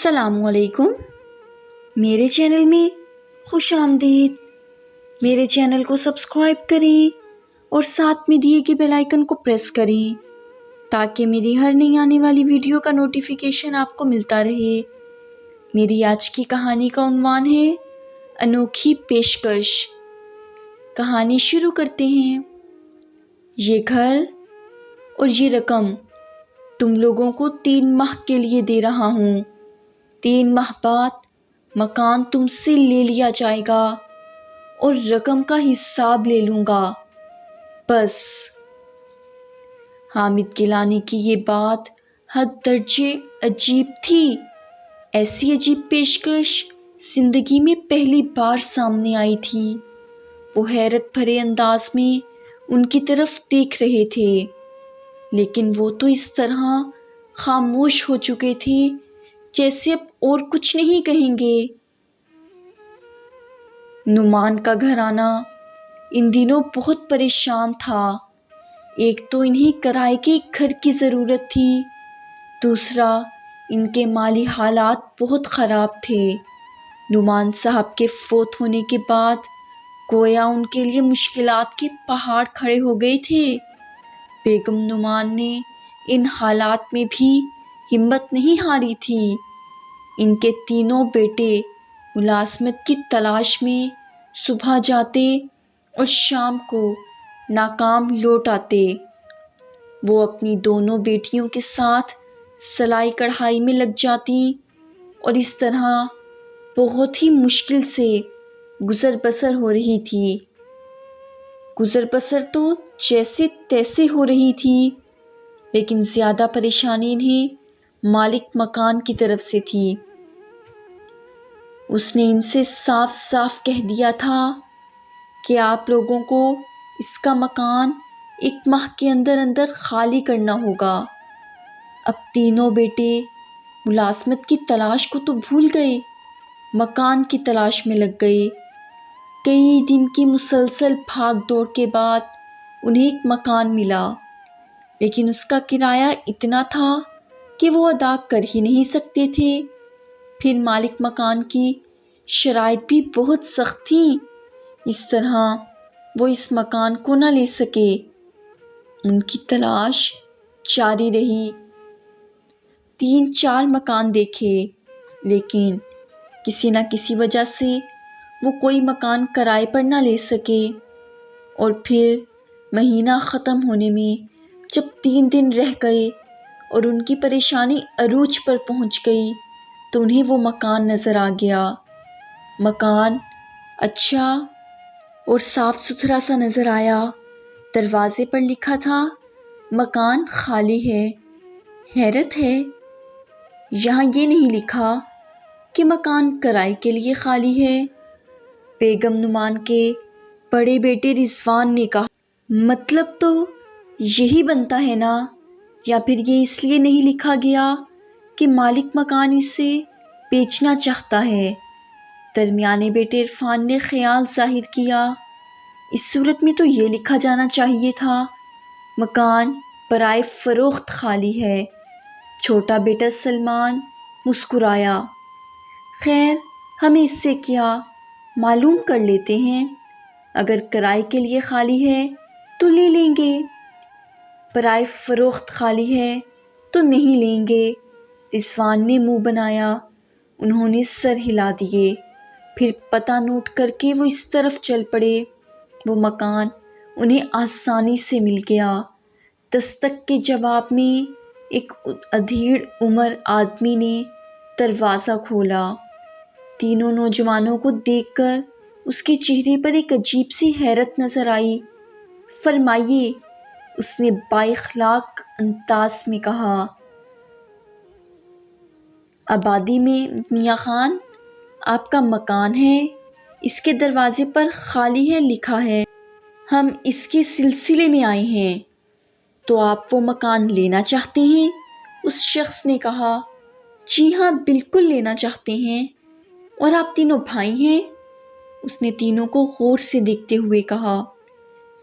السلام علیکم، میرے چینل میں خوش آمدید۔ میرے چینل کو سبسکرائب کریں اور ساتھ میں دیے گئے بیل آئیکن کو پریس کریں تاکہ میری ہر نئی آنے والی ویڈیو کا نوٹیفیکیشن آپ کو ملتا رہے۔ میری آج کی کہانی کا عنوان ہے انوکھی پیشکش۔ کہانی شروع کرتے ہیں۔ یہ گھر اور یہ رقم تم لوگوں کو 3 ماہ کے لیے دے رہا ہوں۔ 3 ماہ بعد مکان تم سے لے لیا جائے گا اور رقم کا حساب لے لوں گا، بس۔ حامد گیلانی کی یہ بات حد درجے عجیب تھی۔ ایسی عجیب پیشکش زندگی میں پہلی بار سامنے آئی تھی۔ وہ حیرت بھرے انداز میں ان کی طرف دیکھ رہے تھے، لیکن وہ تو اس طرح خاموش ہو چکے تھے جیسے اب اور کچھ نہیں کہیں گے۔ نعمان کا گھرانہ ان دنوں بہت پریشان تھا۔ ایک تو انہیں کرائے کے گھر کی ضرورت تھی، دوسرا ان کے مالی حالات بہت خراب تھے۔ نعمان صاحب کے فوت ہونے کے بعد گویا ان کے لیے مشکلات کے پہاڑ کھڑے ہو گئے تھے۔ بیگم نعمان نے ان حالات میں بھی ہمت نہیں ہاری تھی۔ ان کے تینوں بیٹے ملازمت کی تلاش میں صبح جاتے اور شام کو ناکام لوٹ آتے۔ وہ اپنی دونوں بیٹیوں کے ساتھ سلائی کڑھائی میں لگ جاتی اور اس طرح بہت ہی مشکل سے گزر بسر ہو رہی تھی۔ گزر بسر تو جیسے تیسے ہو رہی تھی، لیکن زیادہ پریشانی انہیں مالک مکان کی طرف سے تھی۔ اس نے ان سے صاف صاف کہہ دیا تھا کہ آپ لوگوں کو اس کا مکان 1 ماہ کے اندر اندر خالی کرنا ہوگا۔ اب تینوں بیٹے ملازمت کی تلاش کو تو بھول گئے، مکان کی تلاش میں لگ گئے۔ کئی دن کی مسلسل بھاگ دوڑ کے بعد انہیں ایک مکان ملا، لیکن اس کا کرایہ اتنا تھا کہ وہ ادا کر ہی نہیں سکتے تھے۔ پھر مالک مکان کی شرائط بھی بہت سخت تھیں، اس طرح وہ اس مکان کو نہ لے سکے۔ ان کی تلاش جاری رہی، 3-4 مکان دیکھے، لیکن کسی نہ کسی وجہ سے وہ کوئی مکان کرائے پر نہ لے سکے۔ اور پھر مہینہ ختم ہونے میں جب 3 دن رہ گئے اور ان کی پریشانی عروج پر پہنچ گئی تو انہیں وہ مکان نظر آ گیا۔ مکان اچھا اور صاف ستھرا سا نظر آیا۔ دروازے پر لکھا تھا مکان خالی ہے۔ حیرت ہے، یہاں یہ نہیں لکھا کہ مکان کرائے کے لیے خالی ہے۔ بیگم نعمان کے بڑے بیٹے رضوان نے کہا، مطلب تو یہی بنتا ہے نا، یا پھر یہ اس لیے نہیں لکھا گیا کہ مالک مکان اسے بیچنا چاہتا ہے؟ درمیانے بیٹے عرفان نے خیال ظاہر کیا، اس صورت میں تو یہ لکھا جانا چاہیے تھا مکان برائے فروخت خالی ہے۔ چھوٹا بیٹا سلمان مسکرایا، خیر ہمیں اس سے کیا، معلوم کر لیتے ہیں، اگر کرائے کے لیے خالی ہے تو لے لیں گے، برائے فروخت خالی ہے تو نہیں لیں گے۔ رضوان نے منہ بنایا، انہوں نے سر ہلا دیے، پھر پتہ نوٹ کر کے وہ اس طرف چل پڑے۔ وہ مکان انہیں آسانی سے مل گیا۔ دستک کے جواب میں ایک ادھیڑ عمر آدمی نے دروازہ کھولا۔ تینوں نوجوانوں کو دیکھ کر اس کے چہرے پر ایک عجیب سی حیرت نظر آئی۔ فرمائیے، اس نے بااخلاق انداز میں کہا۔ آبادی میں میاں خان، آپ کا مکان ہے، اس کے دروازے پر خالی ہے لکھا ہے، ہم اس کے سلسلے میں آئے ہیں۔ تو آپ وہ مکان لینا چاہتے ہیں؟ اس شخص نے کہا۔ جی ہاں، بالکل لینا چاہتے ہیں۔ اور آپ تینوں بھائی ہیں؟ اس نے تینوں کو غور سے دیکھتے ہوئے کہا۔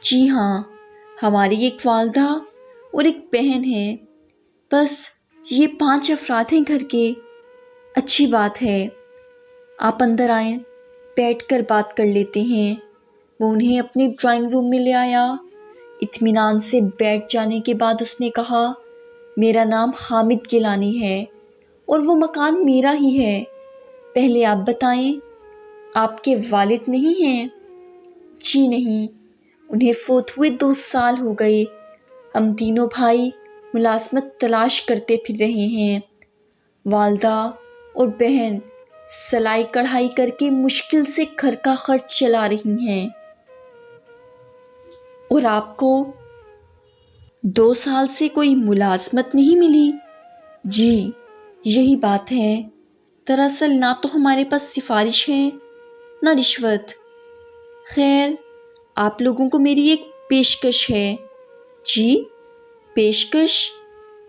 جی ہاں، ہماری ایک والدہ اور ایک بہن ہے، بس یہ 5 افراد ہیں گھر کے۔ اچھی بات ہے، آپ اندر آئیں، بیٹھ کر بات کر لیتے ہیں۔ وہ انہیں اپنے ڈرائنگ روم میں لے آیا۔ اطمینان سے بیٹھ جانے کے بعد اس نے کہا، میرا نام حامد گیلانی ہے اور وہ مکان میرا ہی ہے۔ پہلے آپ بتائیں، آپ کے والد نہیں ہیں؟ جی نہیں، انہیں فوت ہوئے 2 سال ہو گئے۔ ہم تینوں بھائی ملازمت تلاش کرتے پھر رہے ہیں۔ والدہ اور بہن سلائی کڑھائی کر کے مشکل سے گھر کا خرچ چلا رہی ہیں۔ اور آپ کو 2 سال سے کوئی ملازمت نہیں ملی؟ جی، یہی بات ہے۔ دراصل نہ تو ہمارے پاس سفارش ہے نہ رشوت۔ خیر، آپ لوگوں کو میری ایک پیشکش ہے۔ جی، پیشکش؟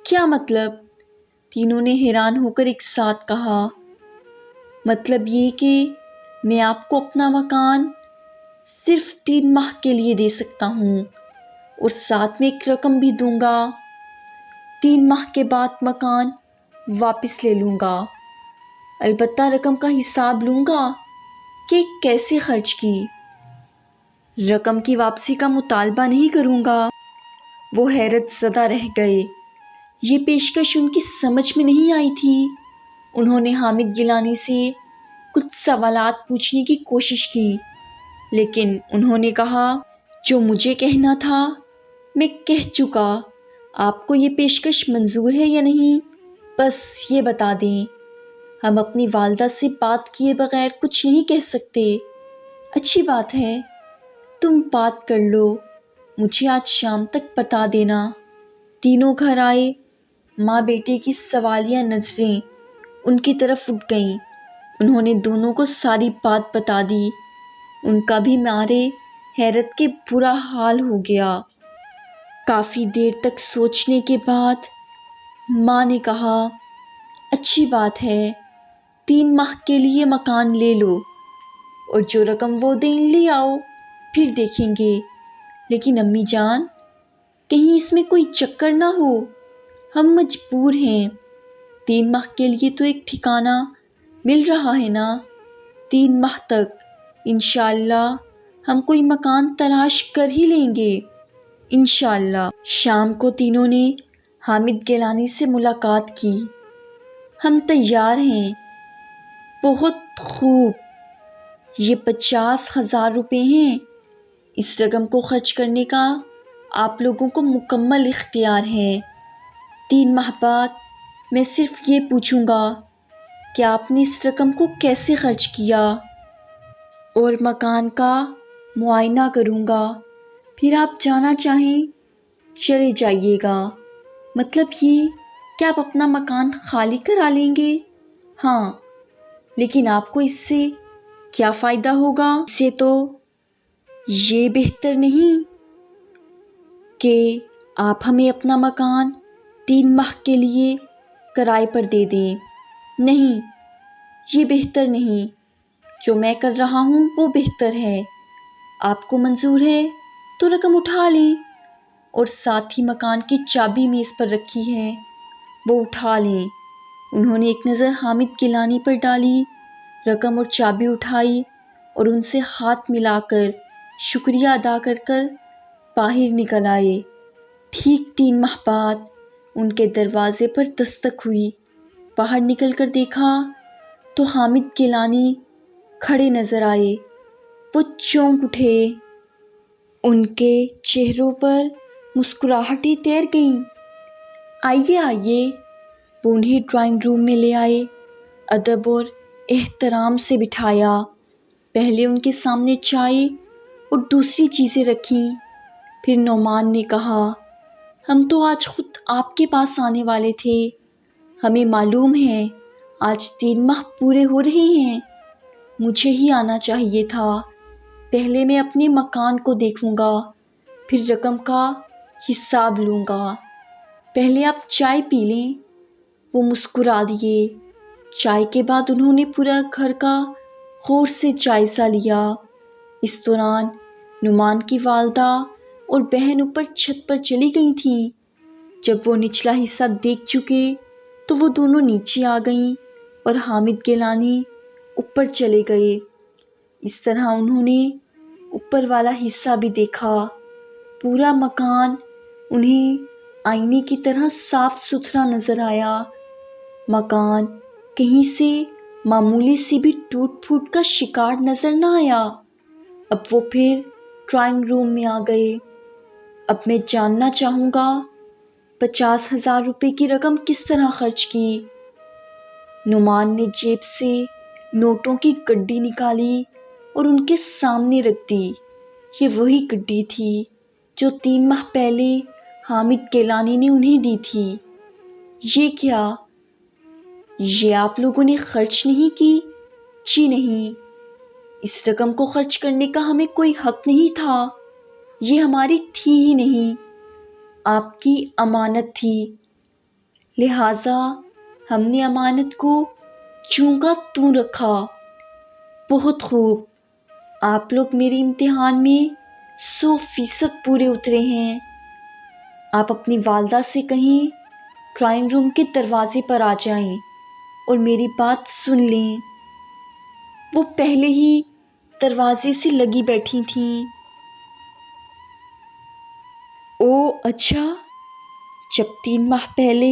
کیا مطلب؟ تینوں نے حیران ہو کر ایک ساتھ کہا۔ مطلب یہ کہ میں آپ کو اپنا مکان صرف 3 ماہ کے لیے دے سکتا ہوں اور ساتھ میں ایک رقم بھی دوں گا۔ 3 ماہ کے بعد مکان واپس لے لوں گا، البتہ رقم کا حساب لوں گا کہ کیسے خرچ کی۔ رقم کی واپسی کا مطالبہ نہیں کروں گا۔ وہ حیرت زدہ رہ گئے۔ یہ پیشکش ان کی سمجھ میں نہیں آئی تھی۔ انہوں نے حامد گیلانی سے کچھ سوالات پوچھنے کی کوشش کی، لیکن انہوں نے کہا، جو مجھے کہنا تھا میں کہہ چکا۔ آپ کو یہ پیشکش منظور ہے یا نہیں؟ بس یہ بتا دیں۔ ہم اپنی والدہ سے بات کیے بغیر کچھ نہیں کہہ سکتے۔ اچھی بات ہے، تم بات کر لو، مجھے آج شام تک بتا دینا۔ تینوں گھر آئے۔ ماں بیٹے کی سوالیہ نظریں ان کی طرف اٹھ گئیں۔ انہوں نے دونوں کو ساری بات بتا دی۔ ان کا بھی مارے حیرت کے برا حال ہو گیا۔ کافی دیر تک سوچنے کے بعد ماں نے کہا، اچھی بات ہے، 3 ماہ کے لیے مکان لے لو اور جو رقم وہ دیں لے آؤ، پھر دیکھیں گے۔ لیکن امی جان، کہیں اس میں کوئی چکر نہ ہو، ہم مجبور ہیں۔ 3 ماہ کے لیے تو ایک ٹھکانہ مل رہا ہے نا۔ 3 ماہ تک انشاءاللہ ہم کوئی مکان تلاش کر ہی لیں گے، انشاءاللہ۔ شام کو تینوں نے حامد گیلانی سے ملاقات کی۔ ہم تیار ہیں۔ بہت خوب، یہ 50,000 روپے ہیں۔ اس رقم کو خرچ کرنے کا آپ لوگوں کو مکمل اختیار ہے۔ 3 ماہ بعد میں صرف یہ پوچھوں گا کہ آپ نے اس رقم کو کیسے خرچ کیا، اور مکان کا معائنہ کروں گا۔ پھر آپ جانا چاہیں چلے جائیے گا۔ مطلب یہ کہ آپ اپنا مکان خالی کرا لیں گے؟ ہاں، لیکن آپ کو اس سے کیا فائدہ ہوگا؟ اس سے تو یہ بہتر نہیں کہ آپ ہمیں اپنا مکان 3 ماہ کے لیے کرائے پر دے دیں؟ نہیں، یہ بہتر نہیں۔ جو میں کر رہا ہوں وہ بہتر ہے۔ آپ کو منظور ہے تو رقم اٹھا لیں، اور ساتھ ہی مکان کی چابی میز پر رکھی ہے، وہ اٹھا لیں۔ انہوں نے ایک نظر حامد گیلانی پر ڈالی، رقم اور چابی اٹھائی اور ان سے ہاتھ ملا کر شکریہ ادا کر کر باہر نکل آئے۔ ٹھیک 3 ماہ بعد ان کے دروازے پر دستک ہوئی۔ باہر نکل کر دیکھا تو حامد گیلانی کھڑے نظر آئے۔ وہ چونک اٹھے، ان کے چہروں پر مسکراہٹیں تیر گئیں۔ آئیے آئیے، وہ انہیں ڈرائنگ روم میں لے آئے، ادب اور احترام سے بٹھایا۔ پہلے ان کے سامنے چائے اور دوسری چیزیں رکھیں۔ پھر نعمان نے کہا، ہم تو آج خود آپ کے پاس آنے والے تھے۔ ہمیں معلوم ہے آج 3 ماہ پورے ہو رہے ہیں۔ مجھے ہی آنا چاہیے تھا۔ پہلے میں اپنے مکان کو دیکھوں گا، پھر رقم کا حساب لوں گا۔ پہلے آپ چائے پی لیں۔ وہ مسکرا دیے۔ چائے کے بعد انہوں نے پورا گھر کا غور سے جائزہ لیا۔ اس دوران نعمان کی والدہ اور بہن اوپر چھت پر چلی گئی تھیں۔ جب وہ نچلا حصہ دیکھ چکے تو وہ دونوں نیچے آ گئیں اور حامد گیلانی اوپر چلے گئے۔ اس طرح انہوں نے اوپر والا حصہ بھی دیکھا۔ پورا مکان انہیں آئینے کی طرح صاف ستھرا نظر آیا۔ مکان کہیں سے معمولی سی بھی ٹوٹ پھوٹ کا شکار نظر نہ آیا۔ اب وہ پھر ڈرائنگ روم میں آ گئے۔ اب میں جاننا چاہوں گا 50,000 روپے کی رقم کس طرح خرچ کی؟ نعمان نے جیب سے نوٹوں کی گڈی نکالی اور ان کے سامنے رکھ دی۔ یہ وہی گڈی تھی جو 3 ماہ پہلے حامد گیلانی نے انہیں دی تھی۔ یہ کیا؟ یہ آپ لوگوں نے خرچ نہیں کی؟ جی نہیں، اس رقم کو خرچ کرنے کا ہمیں کوئی حق نہیں تھا۔ یہ ہماری تھی ہی نہیں، آپ کی امانت تھی، لہٰذا ہم نے امانت کو جوں کا توں رکھا۔ بہت خوب، آپ لوگ میرے امتحان میں 100% پورے اترے ہیں۔ آپ اپنی والدہ سے کہیں ڈرائنگ روم کے دروازے پر آ جائیں اور میری بات سن لیں۔ وہ پہلے ہی دروازے سے لگی بیٹھی تھیں۔ او اچھا، جب 3 ماہ پہلے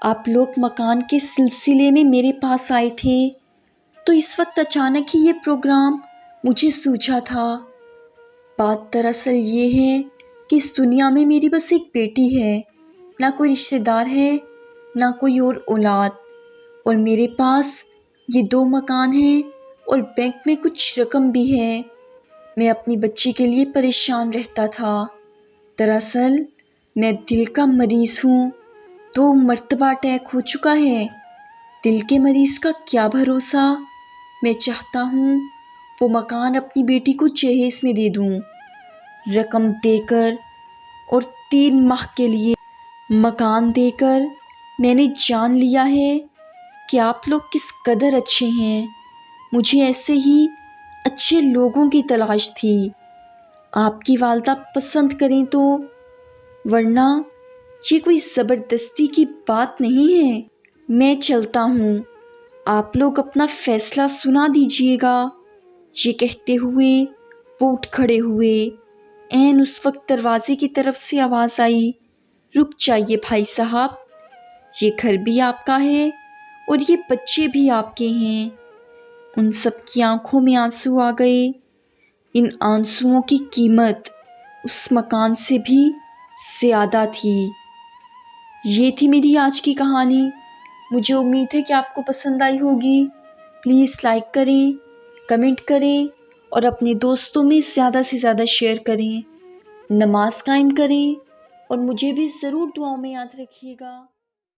آپ لوگ مکان کے سلسلے میں میرے پاس آئے تھے تو اس وقت اچانک ہی یہ پروگرام مجھے سوچا تھا۔ بات دراصل یہ ہے کہ اس دنیا میں میری بس ایک بیٹی ہے، نہ کوئی رشتہ دار ہے، نہ کوئی اور اولاد، اور میرے پاس یہ 2 مکان ہیں اور بینک میں کچھ رقم بھی ہے۔ میں اپنی بچی کے لیے پریشان رہتا تھا۔ دراصل میں دل کا مریض ہوں، 2 مرتبہ اٹیک ہو چکا ہے۔ دل کے مریض کا کیا بھروسہ؟ میں چاہتا ہوں وہ مکان اپنی بیٹی کو جہیز میں دے دوں، رقم دے کر، اور 3 ماہ کے لیے مکان دے کر میں نے جان لیا ہے کہ آپ لوگ کس قدر اچھے ہیں۔ مجھے ایسے ہی اچھے لوگوں کی تلاش تھی، آپ کی والدہ پسند کریں تو، ورنہ یہ کوئی زبردستی کی بات نہیں ہے۔ میں چلتا ہوں، آپ لوگ اپنا فیصلہ سنا دیجیے گا۔ یہ کہتے ہوئے وہ اٹھ کھڑے ہوئے۔ عین اس وقت دروازے کی طرف سے آواز آئی، رک جائیے بھائی صاحب، یہ گھر بھی آپ کا ہے اور یہ بچے بھی آپ کے ہیں۔ ان سب کی آنکھوں میں آنسو آ گئے۔ ان آنسوؤں کی قیمت اس مکان سے بھی زیادہ تھی۔ یہ تھی میری آج کی کہانی۔ مجھے امید ہے کہ آپ کو پسند آئی ہوگی۔ پلیز لائک کریں، کمنٹ کریں اور اپنے دوستوں میں زیادہ سے زیادہ شیئر کریں۔ نماز قائم کریں اور مجھے بھی ضرور دعاؤں میں یاد رکھیے گا۔